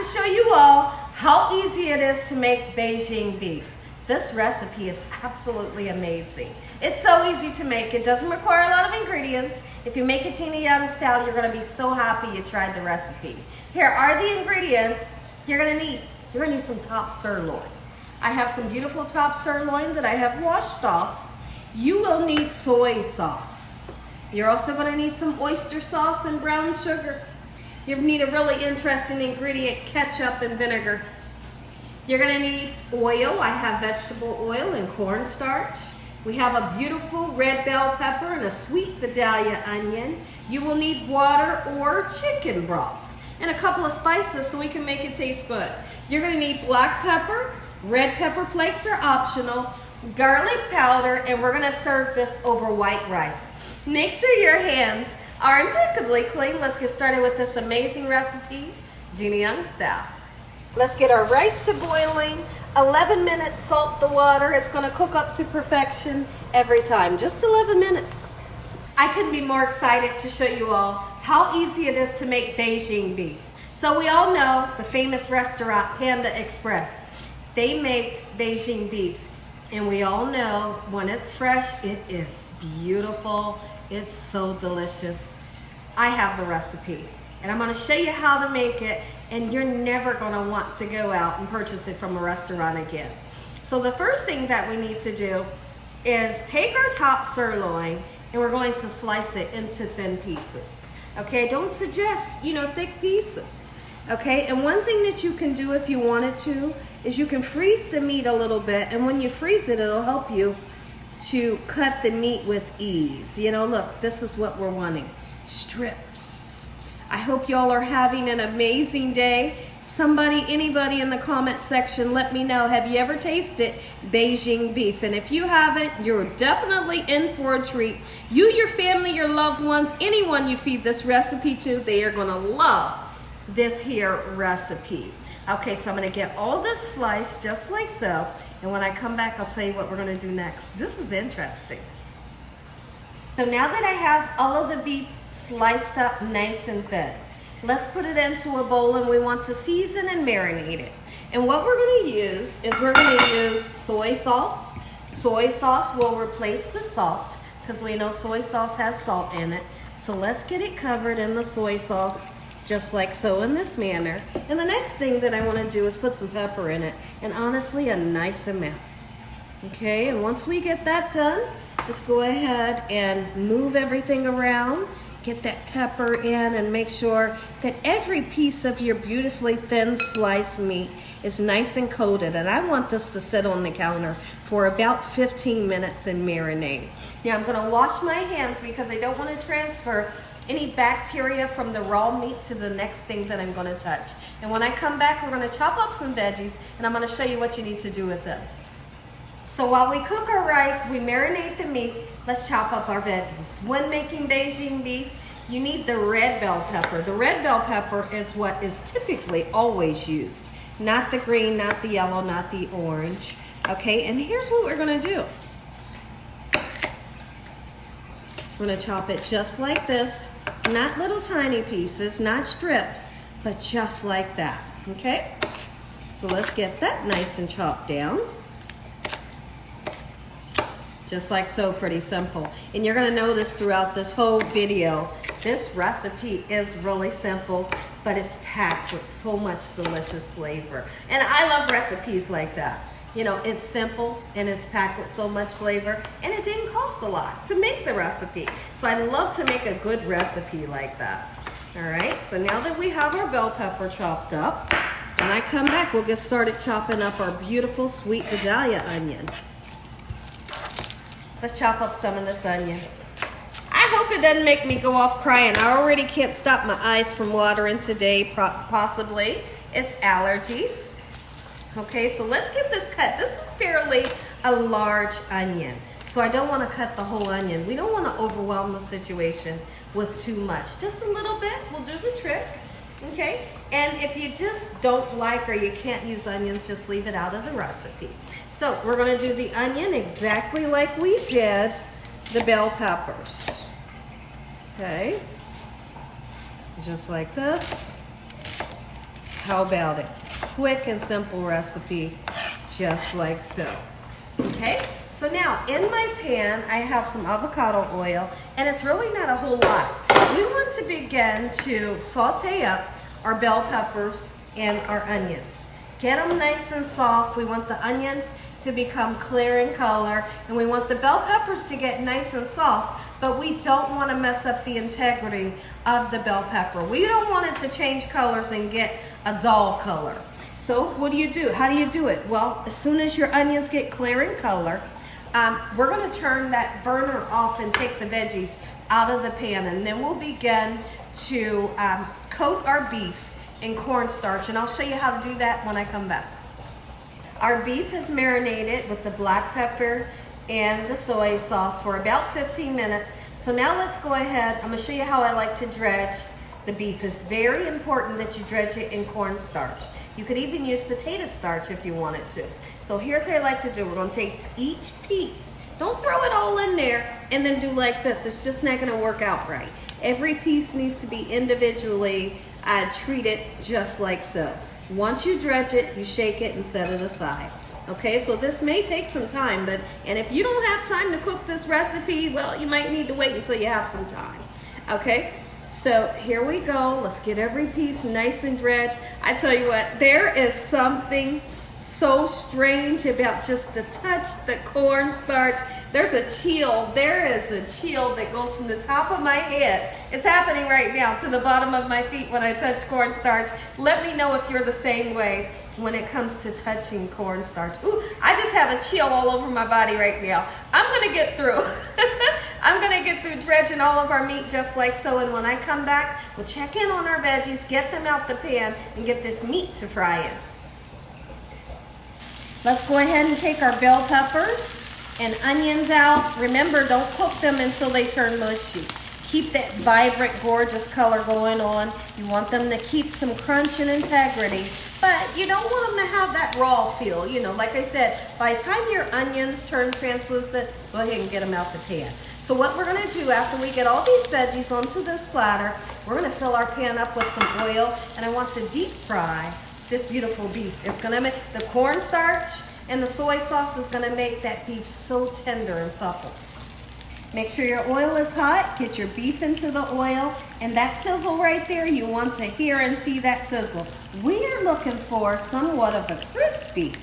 show you all how easy it is to make Beijing beef. This recipe is absolutely amazing. It's so easy to make. It doesn't require a lot of ingredients. If you make it Gina style, you're gonna be so happy you tried the recipe. Here are the ingredients you're gonna need. You're gonna need some top sirloin. I have some beautiful top sirloin that I have washed off. You will need soy sauce. You're also gonna need some oyster sauce and brown sugar. You need a really interesting ingredient, ketchup and vinegar. You're gonna need oil. I have vegetable oil and cornstarch. We have a beautiful red bell pepper and a sweet Vidalia onion. You will need water or chicken broth and a couple of spices so we can make it taste good. You're gonna need black pepper, red pepper flakes are optional, garlic powder, and we're gonna serve this over white rice. Make sure your hands are impeccably clean. Let's get started with this amazing recipe, Gina Young style. Let's get our rice to boiling. 11 minutes, salt the water. It's gonna cook up to perfection every time, just 11 minutes. I couldn't be more excited to show you all how easy it is to make Beijing beef. So we all know the famous restaurant, Panda Express. They make Beijing beef, and we all know when it's fresh, it is beautiful. It's so delicious. I have the recipe, and I'm gonna show you how to make it, and you're never gonna want to go out and purchase it from a restaurant again. So the first thing that we need to do is take our top sirloin, and we're going to slice it into thin pieces. Okay, don't suggest, thick pieces. Okay, and one thing that you can do if you wanted to is you can freeze the meat a little bit, and when you freeze it, it'll help you to cut the meat with ease. Look, this is what we're wanting, strips. I hope y'all are having an amazing day. Anybody in the comment section, let me know, have you ever tasted Beijing beef? And if you haven't, you're definitely in for a treat. You, your family, your loved ones, anyone you feed this recipe to, they are gonna love this here recipe. Okay, so I'm gonna get all this sliced just like so. And when I come back, I'll tell you what we're gonna do next. This is interesting. So now that I have all of the beef sliced up nice and thin, let's put it into a bowl, and we want to season and marinate it. And what we're gonna use is we're gonna use soy sauce. Soy sauce will replace the salt because we know soy sauce has salt in it. So let's get it covered in the soy sauce just like so in this manner. And the next thing that I wanna do is put some pepper in it, and honestly, a nice amount. Okay, and once we get that done, let's go ahead and move everything around, get that pepper in, and make sure that every piece of your beautifully thin sliced meat is nice and coated. And I want this to sit on the counter for about 15 minutes and marinate. Now I'm gonna wash my hands because I don't wanna transfer any bacteria from the raw meat to the next thing that I'm gonna touch. And when I come back, we're gonna chop up some veggies, and I'm gonna show you what you need to do with them. So while we cook our rice, we marinate the meat, let's chop up our veggies. When making Beijing beef, you need the red bell pepper. The red bell pepper is what is typically always used. Not the green, not the yellow, not the orange. Okay, and here's what we're gonna do. We're gonna chop it just like this, not little tiny pieces, not strips, but just like that, okay? So let's get that nice and chopped down. Just like so, pretty simple. And you're gonna notice throughout this whole video, this recipe is really simple, but it's packed with so much delicious flavor. And I love recipes like that. It's simple and it's packed with so much flavor, and it didn't cost a lot to make the recipe. So I love to make a good recipe like that. All right, so now that we have our bell pepper chopped up, when I come back, we'll get started chopping up our beautiful sweet Vidalia onion. Let's chop up some of this onion. I hope it doesn't make me go off crying. I already can't stop my eyes from watering today, possibly. It's allergies. Okay, so let's get this cut. This is fairly a large onion, so I don't want to cut the whole onion. We don't want to overwhelm the situation with too much. Just a little bit will do the trick. Okay, and if you just don't like or you can't use onions, just leave it out of the recipe. So we're going to do the onion exactly like we did the bell peppers. Okay, just like this. How about it? Quick and simple recipe, just like so. Okay, so now in my pan, I have some avocado oil, and it's really not a whole lot. We want to begin to saute up our bell peppers and our onions. Get them nice and soft. We want the onions to become clear in color, and we want the bell peppers to get nice and soft, but we don't want to mess up the integrity of the bell pepper. We don't want it to change colors and get a dull color. So what do you do? How do you do it? Well, as soon as your onions get clear in color, we're going to turn that burner off and take the veggies out of the pan, and then we'll begin to coat our beef in cornstarch, and I'll show you how to do that when I come back. Our beef is marinated with the black pepper and the soy sauce for about 15 minutes. So now let's go ahead. I'm going to show you how I like to dredge the beef. It's very important that you dredge it in cornstarch. You could even use potato starch if you wanted to. So here's what I like to do. We're going to take each piece. Don't throw it all in there and then do like this. It's just not going to work out right. Every piece needs to be individually treated just like so. Once you dredge it, you shake it and set it aside. Okay, so this may take some time, and if you don't have time to cook this recipe, well, you might need to wait until you have some time. Okay, so here we go. Let's get every piece nice and dredged. I tell you what, there is something so strange about just to touch the cornstarch. There is a chill that goes from the top of my head. It's happening right now to the bottom of my feet when I touch cornstarch. Let me know if you're the same way when it comes to touching cornstarch. Ooh, I just have a chill all over my body right now. I'm gonna get through. I'm gonna get through dredging all of our meat just like so, and when I come back, we'll check in on our veggies, get them out the pan, and get this meat to fry in. Let's go ahead and take our bell peppers and onions out. Remember, don't cook them until they turn mushy. Keep that vibrant, gorgeous color going on. You want them to keep some crunch and integrity, but you don't want them to have that raw feel. You know, like I said, by the time your onions turn translucent, go ahead and get them out the pan. So what we're gonna do after we get all these veggies onto this platter, we're gonna fill our pan up with some oil, and I want to deep fry this beautiful beef. It's gonna make the cornstarch and the soy sauce is gonna make that beef so tender and supple. Make sure your oil is hot, get your beef into the oil, and that sizzle right there, you want to hear and see that sizzle. We are looking for somewhat of a crispy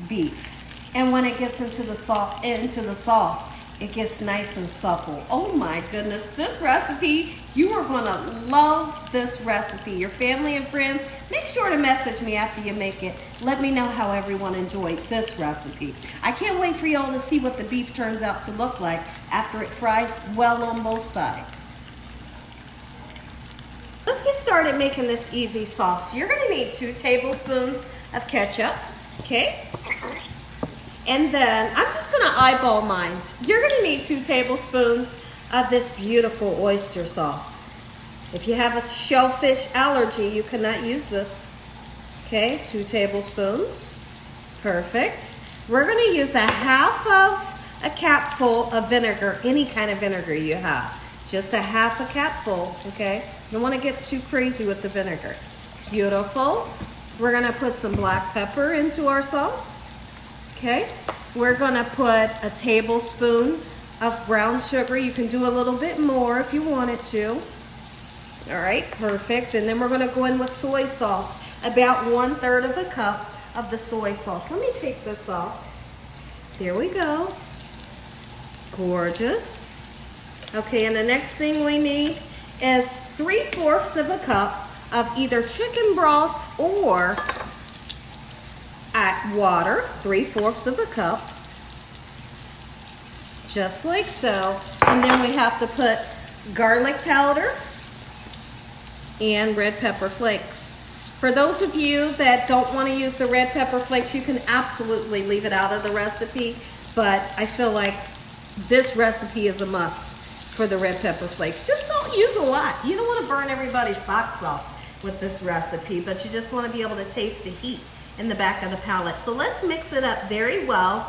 beef. And when it gets into the sauce, it gets nice and supple. Oh my goodness, this recipe, you are gonna love this recipe. Your family and friends, make sure to message me after you make it. Let me know how everyone enjoyed this recipe. I can't wait for y'all to see what the beef turns out to look like after it fries well on both sides. Let's get started making this easy sauce. You're gonna need 2 tablespoons of ketchup, okay? And then I'm just gonna eyeball mine. You're gonna need 2 tablespoons of this beautiful oyster sauce. If you have a shellfish allergy, you cannot use this. Okay, 2 tablespoons. Perfect. We're gonna use a half of a capful of vinegar, any kind of vinegar you have. Just a half a capful, okay? You don't wanna get too crazy with the vinegar. Beautiful. We're gonna put some black pepper into our sauce. Okay, we're gonna put a tablespoon of brown sugar. You can do a little bit more if you wanted to. All right, perfect. And then we're gonna go in with soy sauce, about 1/3 of a cup of the soy sauce. Let me take this off. There we go. Gorgeous. Okay, and the next thing we need is 3/4 of a cup of either chicken broth or water, 3/4 of a cup, just like so. And then we have to put garlic powder and red pepper flakes. For those of you that don't want to use the red pepper flakes, you can absolutely leave it out of the recipe, but I feel like this recipe is a must for the red pepper flakes. Just don't use a lot. You don't want to burn everybody's socks off with this recipe, but you just want to be able to taste the heat in the back of the palate. So let's mix it up very well,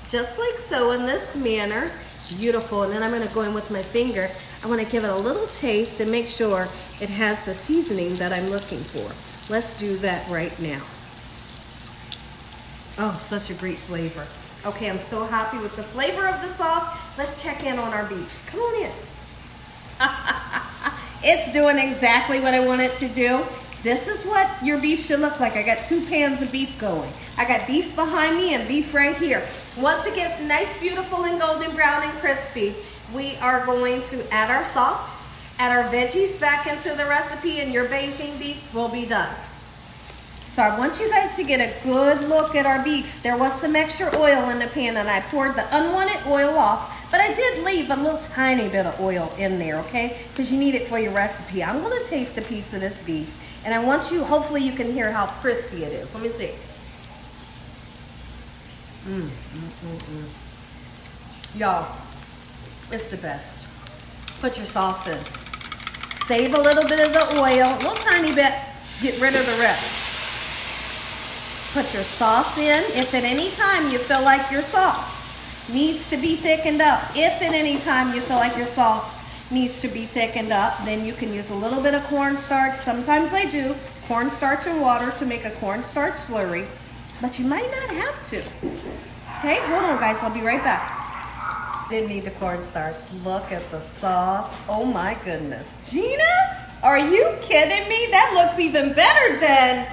just like so, in this manner. Beautiful. And then I'm going to go in with my finger. I want to give it a little taste and make sure it has the seasoning that I'm looking for. Let's do that right now. Oh, such a great flavor. Okay, I'm so happy with the flavor of the sauce. Let's check in on our beef. Come on in. It's doing exactly what I want it to do. This is what your beef should look like. I got 2 pans of beef going. I got beef behind me and beef right here. Once it gets nice, beautiful, and golden brown and crispy, we are going to add our sauce, add our veggies back into the recipe, and your Beijing beef will be done. So I want you guys to get a good look at our beef. There was some extra oil in the pan and I poured the unwanted oil off, but I did leave a little tiny bit of oil in there, okay? Because you need it for your recipe. I'm gonna taste a piece of this beef and I want you, hopefully you can hear how crispy it is. Let me see. Y'all, it's the best. Put your sauce in. Save a little bit of the oil, a little tiny bit, get rid of the rest. Put your sauce in. If at any time you feel like your sauce needs to be thickened up, if at any time you feel like your sauce needs to be thickened up, then you can use a little bit of cornstarch. Sometimes I do cornstarch and water to make a cornstarch slurry, but you might not have to. Okay, hold on guys, I'll be right back. Didn't need the cornstarch. Look at the sauce. Oh my goodness. Gina, are you kidding me? That looks even better than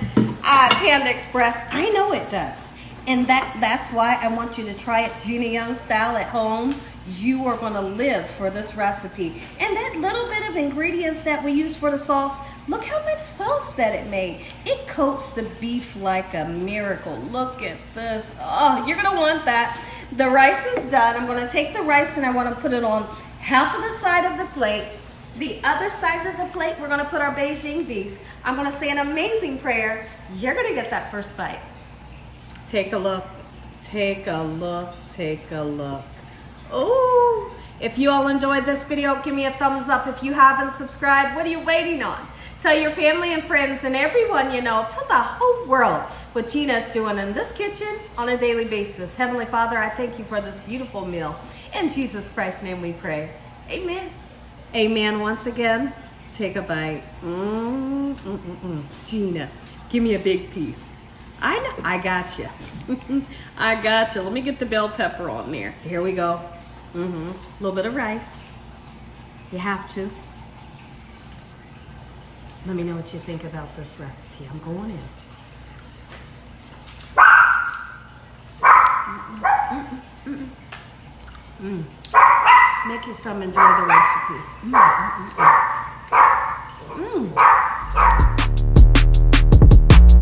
Panda Express. I know it does. And that's why I want you to try it Gina Young style at home. You are gonna live for this recipe. And that little bit of ingredients that we use for the sauce, look how much sauce that it made. It coats the beef like a miracle. Look at this. Oh, you're gonna want that. The rice is done. I'm gonna take the rice and I wanna put it on half of the side of the plate. The other side of the plate, we're gonna put our Beijing beef. I'm gonna say an amazing prayer. You're gonna get that first bite. Take a look, take a look, take a look. Oh, if you all enjoyed this video, give me a thumbs up. If you haven't subscribed, what are you waiting on? Tell your family and friends and everyone you know, tell the whole world what Gina's doing in this kitchen on a daily basis. Heavenly Father, I thank you for this beautiful meal. In Jesus Christ's name we pray. Amen. Amen. Once again, take a bite. Gina, give me a big piece. I know, I got you. I got you. Let me get the bell pepper on there. Here we go. A little bit of rice. You have to. Let me know what you think about this recipe. I'm going in. Make you some enjoy the recipe.